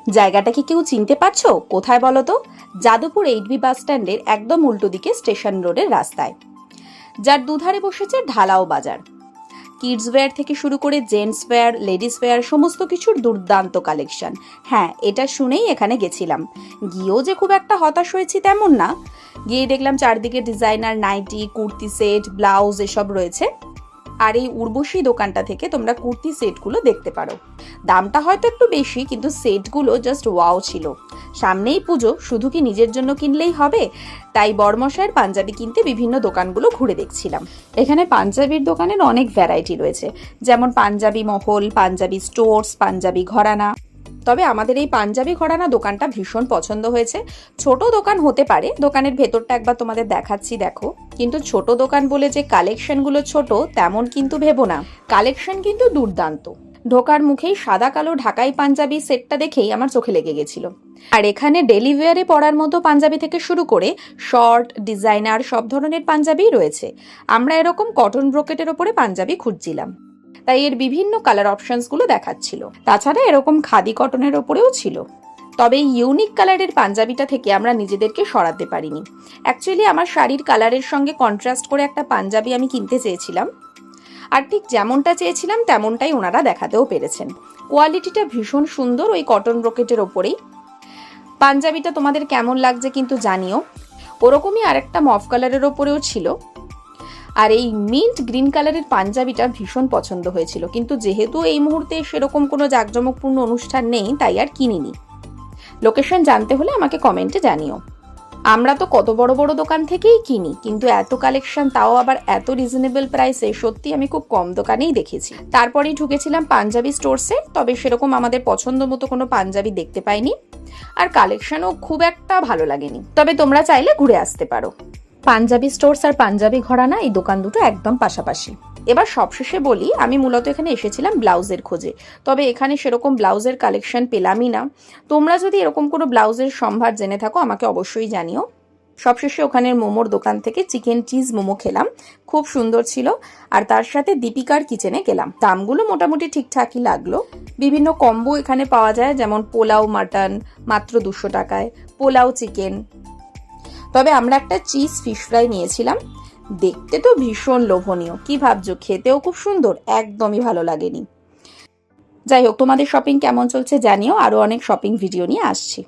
জায়গাটা কি কেউ চিনতে পারছো? কোথায় বলো তো? যাদবপুর 8B বাস স্ট্যান্ডের একদম উল্টো দিকে স্টেশন রোডের রাস্তায়, যার দুধারে বসেছে ঢালাও বাজার। কিডস ওয়্যার থেকে শুরু করে জেন্টস ওয়্যার, লেডিস ওয়্যার, সমস্ত কিছুর দুর্দান্ত কালেকশন। হ্যাঁ, এটা শুনেই এখানে গেছিলাম। গিয়েও যে খুব একটা হতাশ হয়েছি তেমন না। গিয়ে দেখলাম চারদিকে designer nighty, kurti set, blouse এসব রয়েছে। আর এই উর্বশী দোকানটা থেকে তোমরা কুর্তি সেটগুলো দেখতে পারো। দামটা হয়তো একটু বেশি, কিন্তু সেটগুলো জাস্ট ওয়াও ছিল। সামনেই পুজো, শুধু কি নিজের জন্য কিনলেই হবে? তাই বড়মশাইয়ের পাঞ্জাবি কিনতে বিভিন্ন দোকানগুলো ঘুরে দেখছিলাম। এখানে পাঞ্জাবির দোকানের অনেক ভ্যারাইটি রয়েছে, যেমন পাঞ্জাবি মহল, পাঞ্জাবি স্টোর্স, পাঞ্জাবি ঘরানা। তবে আমাদের এই পাঞ্জাবি ঘরানা দোকানটা ভীষণ পছন্দ হয়েছে। ছোট দোকান হতে পারে, দোকানের ভেতরটা একবার তোমাদের দেখাচ্ছি, দেখো। কিন্তু ছোট দোকান বলে যে কালেকশনগুলো ছোট তেমন কিন্তু ভেবো না, কালেকশন কিন্তু দুর্দান্ত। ঢোকার মুখেই সাদা কালো ঢাকাই পাঞ্জাবি সেটটা দেখেই আমার চোখে লেগে গেছিল। আর এখানে ডেলি ওয়্যারে পরার মতো পাঞ্জাবি থেকে শুরু করে শর্ট, ডিজাইনার সব ধরনের পাঞ্জাবি রয়েছে। আমরা এরকম কটন ব্রোকেটের ওপরে পাঞ্জাবি খুঁজছিলাম, তাই এর বিভিন্ন কালার অপশনসগুলো দেখাচ্ছিল। তাছাড়া এরকম খাদি কটনের ওপরেও ছিল। তবে এই ইউনিক কালারের পাঞ্জাবিটা থেকে আমরা নিজেদেরকে সরাতে পারিনি। অ্যাকচুয়ালি আমার শাড়ির কালারের সঙ্গে কন্ট্রাস্ট করে একটা পাঞ্জাবি আমি কিনতে চেয়েছিলাম, আর ঠিক যেমনটা চেয়েছিলাম তেমনটাই ওনারা দেখাতেও পেরেছেন। কোয়ালিটিটা ভীষণ সুন্দর ওই কটন ব্রোকেটের ওপরেই। পাঞ্জাবিটা তোমাদের কেমন লাগছে কিন্তু জানিও। ওরকমই আরেকটা মফ কালারের ওপরেও ছিল। আর এই মিন্ট গ্রিন কালারের পাঞ্জাবিটা ভীষণ পছন্দ হয়েছিল, কিন্তু যেহেতু এই মুহূর্তে সেরকম কোনো জাঁকজমকপূর্ণ অনুষ্ঠান নেই, তাই আর কিনিনি। লোকেশন জানতে হলে আমাকে কমেন্টে জানিও। আমরা তো কত বড় বড় দোকান থেকেই কিনি, কিন্তু এত কালেকশন, তাও আবার এত রিজনেবল প্রাইসে, সত্যি আমি খুব কম দোকানেই দেখেছি। তারপরেই ঢুকেছিলাম পাঞ্জাবি স্টোরসে, তবে সেরকম আমাদের পছন্দ মতো কোনো পাঞ্জাবি দেখতে পাইনি, আর কালেকশনও খুব একটা ভালো লাগেনি। তবে তোমরা চাইলে ঘুরে আসতে পারো। পাঞ্জাবি স্টোর্স আর পাঞ্জাবি ঘরানা এই দোকান দুটো একদম পাশাপাশি। এবার সবশেষে বলি, আমি মূলত এখানে এসেছিলাম ব্লাউজের খোঁজে, তবে এখানে সেরকম ব্লাউজের কালেকশন পেলামই না। তোমরা যদি এরকম কোনো ব্লাউজের সম্ভার জেনে থাকো আমাকে অবশ্যই জানিও। সবশেষে ওখানের মোমোর দোকান থেকে চিকেন চিজ মোমো খেলাম, খুব সুন্দর ছিল। আর তার সাথে দীপিকার কিচেনে গেলাম। দামগুলো মোটামুটি ঠিকঠাকই লাগলো। বিভিন্ন কম্বো এখানে পাওয়া যায়, যেমন পোলাও মাটন মাত্র 200 টাকায়, পোলাও চিকেন। তবে আমরা একটা চিজ ফিশ ফ্রাই নিয়েছিলাম, দেখতে তো ভীষণ লোভনীয়। কি ভাবছো, খেতেও খুব সুন্দর? একদমই ভালো লাগেনি। যাই হোক, তোমাদের শপিং কেমন চলছে জানিও, আরো অনেক শপিং ভিডিও নিয়ে আসছি।